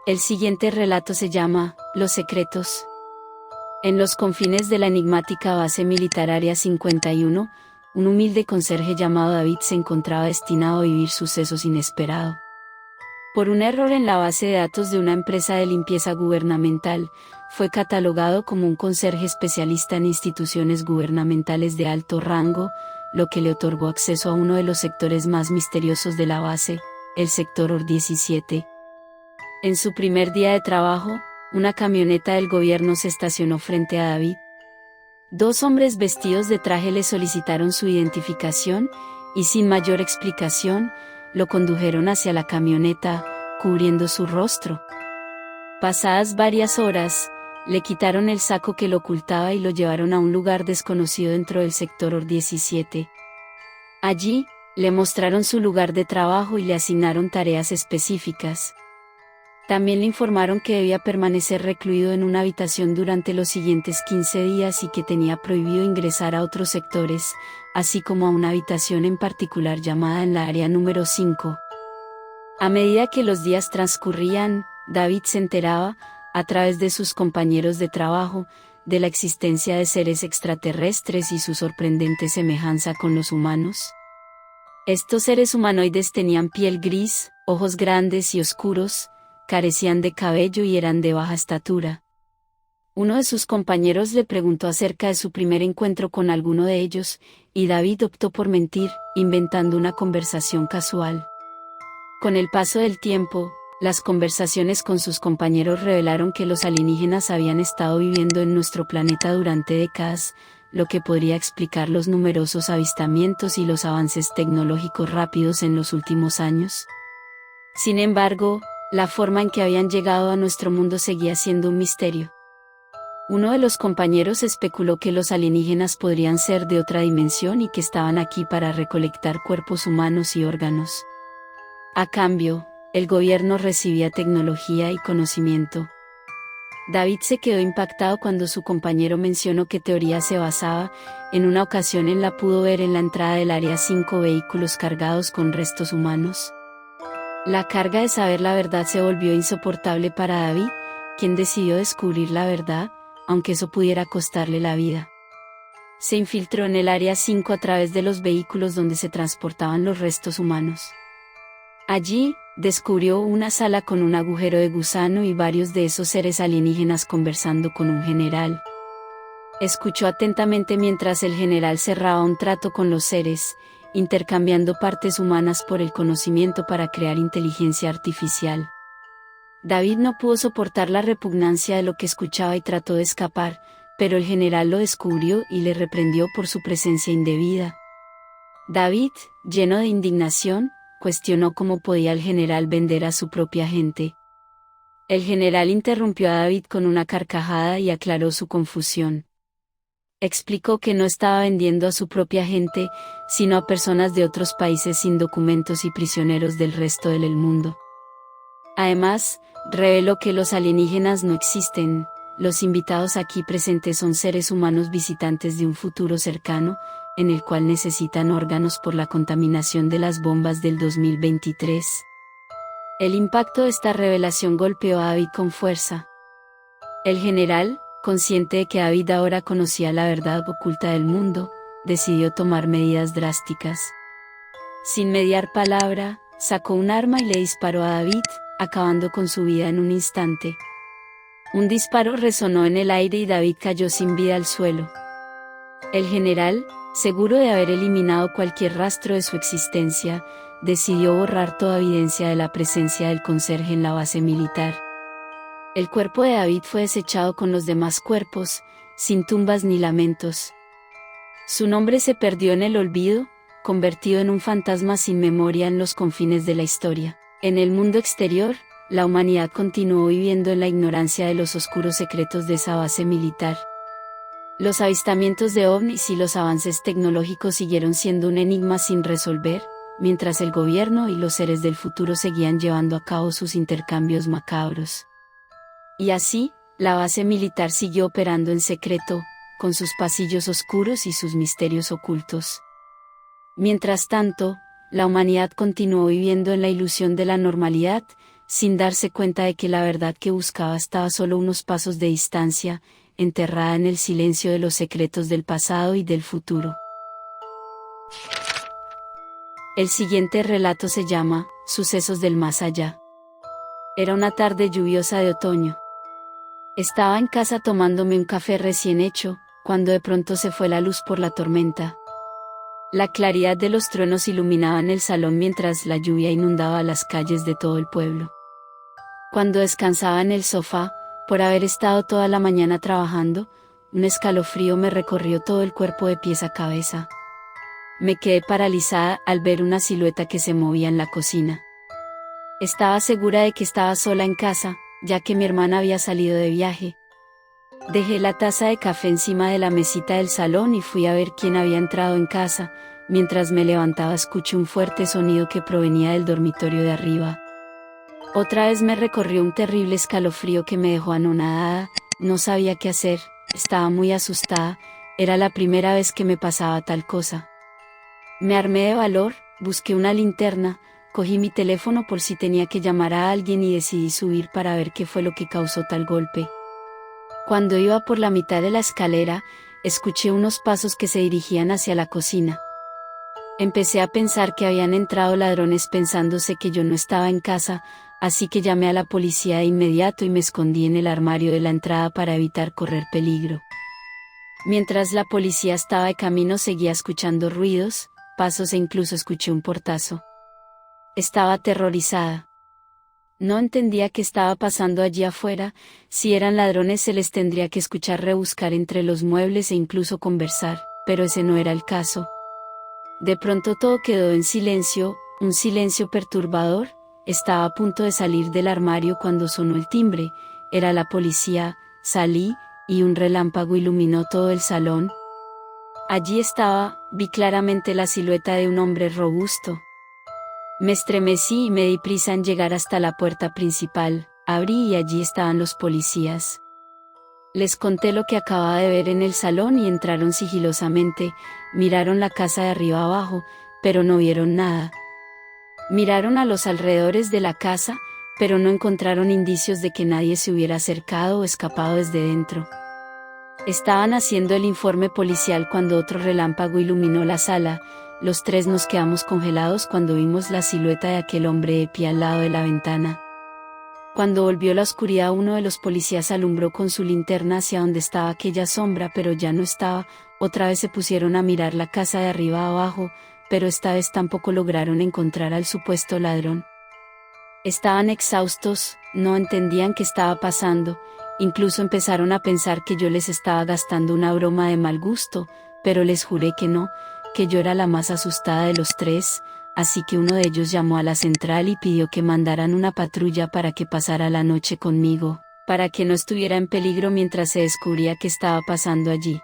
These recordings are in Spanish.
El siguiente relato se llama Los secretos. En los confines de la enigmática base militar Área 51, un humilde conserje llamado David se encontraba destinado a vivir sucesos inesperados. Por un error en la base de datos de una empresa de limpieza gubernamental, fue catalogado como un conserje especialista en instituciones gubernamentales de alto rango, lo que le otorgó acceso a uno de los sectores más misteriosos de la base, el sector OR-17. En su primer día de trabajo, una camioneta del gobierno se estacionó frente a David. Dos hombres vestidos de traje le solicitaron su identificación, y sin mayor explicación, lo condujeron hacia la camioneta, cubriendo su rostro. Pasadas varias horas, le quitaron el saco que lo ocultaba y lo llevaron a un lugar desconocido dentro del sector OR-17. Allí, le mostraron su lugar de trabajo y le asignaron tareas específicas. También le informaron que debía permanecer recluido en una habitación durante los siguientes 15 días y que tenía prohibido ingresar a otros sectores, así como a una habitación en particular llamada en la área número 5. A medida que los días transcurrían, David se enteraba, a través de sus compañeros de trabajo, de la existencia de seres extraterrestres y su sorprendente semejanza con los humanos. Estos seres humanoides tenían piel gris, ojos grandes y oscuros, carecían de cabello y eran de baja estatura. Uno de sus compañeros le preguntó acerca de su primer encuentro con alguno de ellos, y David optó por mentir, inventando una conversación casual. Con el paso del tiempo, las conversaciones con sus compañeros revelaron que los alienígenas habían estado viviendo en nuestro planeta durante décadas, lo que podría explicar los numerosos avistamientos y los avances tecnológicos rápidos en los últimos años. Sin embargo, la forma en que habían llegado a nuestro mundo seguía siendo un misterio. Uno de los compañeros especuló que los alienígenas podrían ser de otra dimensión y que estaban aquí para recolectar cuerpos humanos y órganos. A cambio, el gobierno recibía tecnología y conocimiento. David se quedó impactado cuando su compañero mencionó qué teoría se basaba. En una ocasión él la pudo ver en la entrada del área 5 vehículos cargados con restos humanos. La carga de saber la verdad se volvió insoportable para David, quien decidió descubrir la verdad, aunque eso pudiera costarle la vida. Se infiltró en el área 5 a través de los vehículos donde se transportaban los restos humanos. Allí, descubrió una sala con un agujero de gusano y varios de esos seres alienígenas conversando con un general. Escuchó atentamente mientras el general cerraba un trato con los seres, intercambiando partes humanas por el conocimiento para crear inteligencia artificial. David no pudo soportar la repugnancia de lo que escuchaba y trató de escapar, pero el general lo descubrió y le reprendió por su presencia indebida. David, lleno de indignación, cuestionó cómo podía el general vender a su propia gente. El general interrumpió a David con una carcajada y aclaró su confusión. Explicó que no estaba vendiendo a su propia gente, sino a personas de otros países sin documentos y prisioneros del resto del mundo. Además, reveló que los alienígenas no existen, los invitados aquí presentes son seres humanos visitantes de un futuro cercano, en el cual necesitan órganos por la contaminación de las bombas del 2023. El impacto de esta revelación golpeó a David con fuerza. El general, consciente de que David ahora conocía la verdad oculta del mundo, decidió tomar medidas drásticas. Sin mediar palabra, sacó un arma y le disparó a David, acabando con su vida en un instante. Un disparo resonó en el aire y David cayó sin vida al suelo. El general, seguro de haber eliminado cualquier rastro de su existencia, decidió borrar toda evidencia de la presencia del conserje en la base militar. El cuerpo de David fue desechado con los demás cuerpos, sin tumbas ni lamentos. Su nombre se perdió en el olvido, convertido en un fantasma sin memoria en los confines de la historia. En el mundo exterior, la humanidad continuó viviendo en la ignorancia de los oscuros secretos de esa base militar. Los avistamientos de ovnis y los avances tecnológicos siguieron siendo un enigma sin resolver, mientras el gobierno y los seres del futuro seguían llevando a cabo sus intercambios macabros. Y así, la base militar siguió operando en secreto, con sus pasillos oscuros y sus misterios ocultos. Mientras tanto, la humanidad continuó viviendo en la ilusión de la normalidad, sin darse cuenta de que la verdad que buscaba estaba solo unos pasos de distancia, enterrada en el silencio de los secretos del pasado y del futuro. El siguiente relato se llama Sucesos del Más Allá. Era una tarde lluviosa de otoño. Estaba en casa tomándome un café recién hecho, cuando de pronto se fue la luz por la tormenta. La claridad de los truenos iluminaba en el salón mientras la lluvia inundaba las calles de todo el pueblo. Cuando descansaba en el sofá, por haber estado toda la mañana trabajando, un escalofrío me recorrió todo el cuerpo de pies a cabeza. Me quedé paralizada al ver una silueta que se movía en la cocina. Estaba segura de que estaba sola en casa, ya que mi hermana había salido de viaje. Dejé la taza de café encima de la mesita del salón y fui a ver quién había entrado en casa. Mientras me levantaba escuché un fuerte sonido que provenía del dormitorio de arriba. Otra vez me recorrió un terrible escalofrío que me dejó anonadada, no sabía qué hacer, estaba muy asustada, era la primera vez que me pasaba tal cosa. Me armé de valor, busqué una linterna, cogí mi teléfono por si tenía que llamar a alguien y decidí subir para ver qué fue lo que causó tal golpe. Cuando iba por la mitad de la escalera, escuché unos pasos que se dirigían hacia la cocina. Empecé a pensar que habían entrado ladrones pensándose que yo no estaba en casa, así que llamé a la policía de inmediato y me escondí en el armario de la entrada para evitar correr peligro. Mientras la policía estaba de camino seguía escuchando ruidos, pasos e incluso escuché un portazo. Estaba aterrorizada. No entendía qué estaba pasando allí afuera, si eran ladrones se les tendría que escuchar rebuscar entre los muebles e incluso conversar, pero ese no era el caso. De pronto todo quedó en silencio, un silencio perturbador. Estaba a punto de salir del armario cuando sonó el timbre, era la policía, salí, y un relámpago iluminó todo el salón. Allí estaba, vi claramente la silueta de un hombre robusto. Me estremecí y me di prisa en llegar hasta la puerta principal, abrí y allí estaban los policías. Les conté lo que acababa de ver en el salón y entraron sigilosamente, miraron la casa de arriba abajo, pero no vieron nada. Miraron a los alrededores de la casa, pero no encontraron indicios de que nadie se hubiera acercado o escapado desde dentro. Estaban haciendo el informe policial cuando otro relámpago iluminó la sala. Los tres nos quedamos congelados cuando vimos la silueta de aquel hombre de pie al lado de la ventana. Cuando volvió la oscuridad, uno de los policías alumbró con su linterna hacia donde estaba aquella sombra, pero ya no estaba. Otra vez se pusieron a mirar la casa de arriba abajo, pero esta vez tampoco lograron encontrar al supuesto ladrón. Estaban exhaustos, no entendían qué estaba pasando, incluso empezaron a pensar que yo les estaba gastando una broma de mal gusto, pero les juré que no, que yo era la más asustada de los tres, así que uno de ellos llamó a la central y pidió que mandaran una patrulla para que pasara la noche conmigo, para que no estuviera en peligro mientras se descubría qué estaba pasando allí.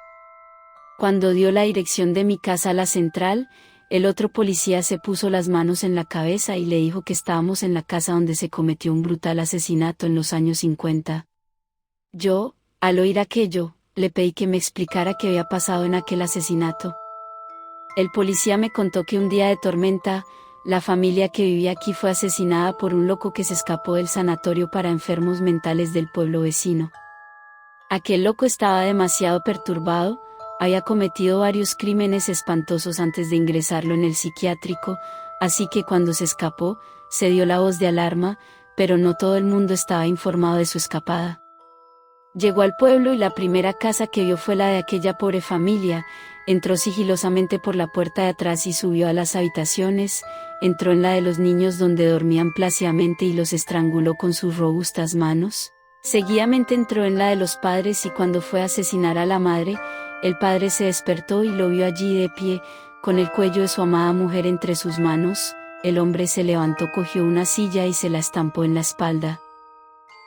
Cuando dio la dirección de mi casa a la central, el otro policía se puso las manos en la cabeza y le dijo que estábamos en la casa donde se cometió un brutal asesinato en los años 50. Yo, al oír aquello, le pedí que me explicara qué había pasado en aquel asesinato. El policía me contó que un día de tormenta, la familia que vivía aquí fue asesinada por un loco que se escapó del sanatorio para enfermos mentales del pueblo vecino. Aquel loco estaba demasiado perturbado, había cometido varios crímenes espantosos antes de ingresarlo en el psiquiátrico, así que cuando se escapó, se dio la voz de alarma, pero no todo el mundo estaba informado de su escapada. Llegó al pueblo y la primera casa que vio fue la de aquella pobre familia. Entró sigilosamente por la puerta de atrás y subió a las habitaciones, entró en la de los niños donde dormían plácidamente y los estranguló con sus robustas manos. Seguidamente entró en la de los padres y cuando fue a asesinar a la madre, el padre se despertó y lo vio allí de pie, con el cuello de su amada mujer entre sus manos. El hombre se levantó, cogió una silla y se la estampó en la espalda.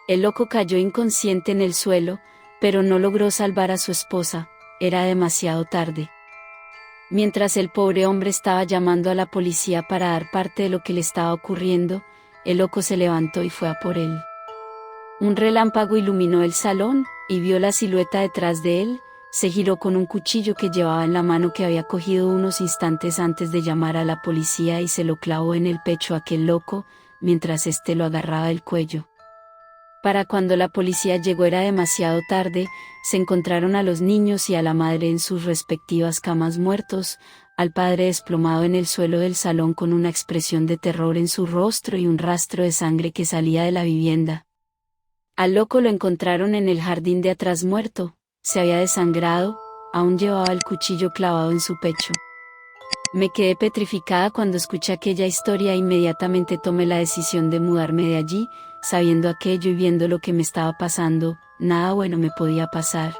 El loco cayó inconsciente en el suelo, pero no logró salvar a su esposa, era demasiado tarde. Mientras el pobre hombre estaba llamando a la policía para dar parte de lo que le estaba ocurriendo, el loco se levantó y fue a por él. Un relámpago iluminó el salón, y vio la silueta detrás de él, se giró con un cuchillo que llevaba en la mano que había cogido unos instantes antes de llamar a la policía y se lo clavó en el pecho a aquel loco, mientras éste lo agarraba del cuello. Para cuando la policía llegó era demasiado tarde, se encontraron a los niños y a la madre en sus respectivas camas muertos, al padre desplomado en el suelo del salón con una expresión de terror en su rostro y un rastro de sangre que salía de la vivienda. Al loco lo encontraron en el jardín de atrás muerto, se había desangrado, aún llevaba el cuchillo clavado en su pecho. Me quedé petrificada cuando escuché aquella historia e inmediatamente tomé la decisión de mudarme de allí, sabiendo aquello y viendo lo que me estaba pasando, nada bueno me podía pasar.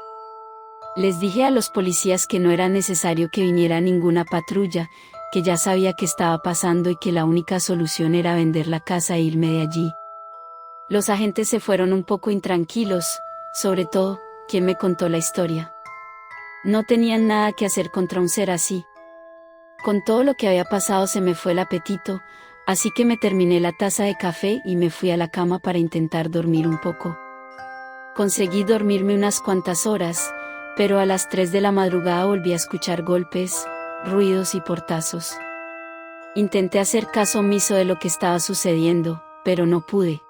Les dije a los policías que no era necesario que viniera ninguna patrulla, que ya sabía qué estaba pasando y que la única solución era vender la casa e irme de allí. Los agentes se fueron un poco intranquilos, sobre todo, quien me contó la historia. No tenían nada que hacer contra un ser así. Con todo lo que había pasado se me fue el apetito, así que me terminé la taza de café y me fui a la cama para intentar dormir un poco. Conseguí dormirme unas cuantas horas, pero a las 3 de la madrugada volví a escuchar golpes, ruidos y portazos. Intenté hacer caso omiso de lo que estaba sucediendo, pero no pude.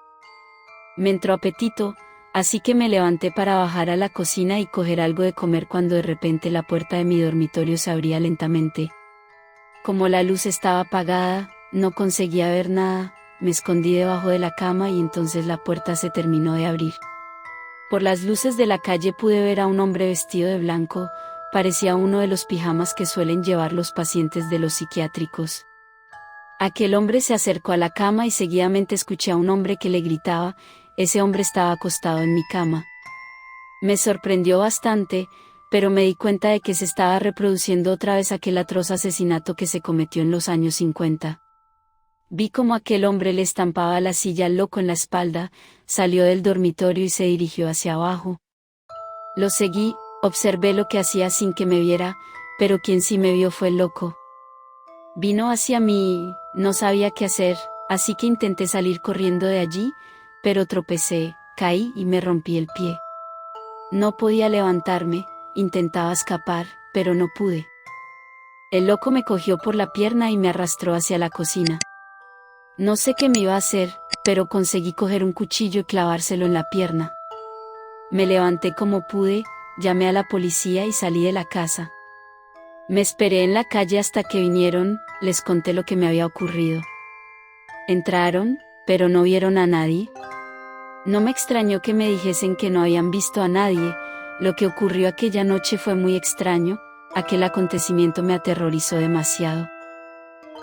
Me entró apetito, así que me levanté para bajar a la cocina y coger algo de comer cuando de repente la puerta de mi dormitorio se abría lentamente. Como la luz estaba apagada, no conseguía ver nada, me escondí debajo de la cama y entonces la puerta se terminó de abrir. Por las luces de la calle pude ver a un hombre vestido de blanco, parecía uno de los pijamas que suelen llevar los pacientes de los psiquiátricos. Aquel hombre se acercó a la cama y seguidamente escuché a un hombre que le gritaba, ese hombre estaba acostado en mi cama. Me sorprendió bastante, pero me di cuenta de que se estaba reproduciendo otra vez aquel atroz asesinato que se cometió en los años 50. Vi cómo aquel hombre le estampaba la silla al loco en la espalda, salió del dormitorio y se dirigió hacia abajo. Lo seguí, observé lo que hacía sin que me viera, pero quien sí me vio fue el loco. Vino hacia mí, no sabía qué hacer, así que intenté salir corriendo de allí, pero tropecé, caí y me rompí el pie. No podía levantarme, intentaba escapar, pero no pude. El loco me cogió por la pierna y me arrastró hacia la cocina. No sé qué me iba a hacer, pero conseguí coger un cuchillo y clavárselo en la pierna. Me levanté como pude, llamé a la policía y salí de la casa. Me esperé en la calle hasta que vinieron, les conté lo que me había ocurrido. Entraron, pero no vieron a nadie. No me extrañó que me dijesen que no habían visto a nadie, lo que ocurrió aquella noche fue muy extraño, aquel acontecimiento me aterrorizó demasiado.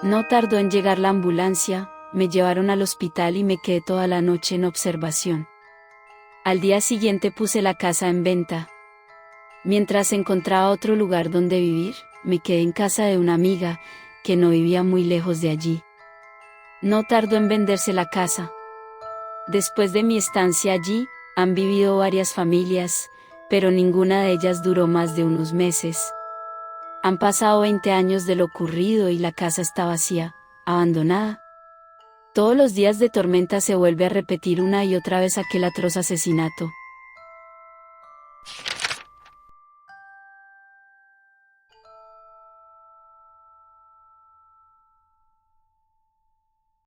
No tardó en llegar la ambulancia, me llevaron al hospital y me quedé toda la noche en observación. Al día siguiente puse la casa en venta. Mientras encontraba otro lugar donde vivir, me quedé en casa de una amiga, que no vivía muy lejos de allí. No tardó en venderse la casa. Después de mi estancia allí, han vivido varias familias, pero ninguna de ellas duró más de unos meses. Han pasado 20 años de lo ocurrido y la casa está vacía, abandonada. Todos los días de tormenta se vuelve a repetir una y otra vez aquel atroz asesinato.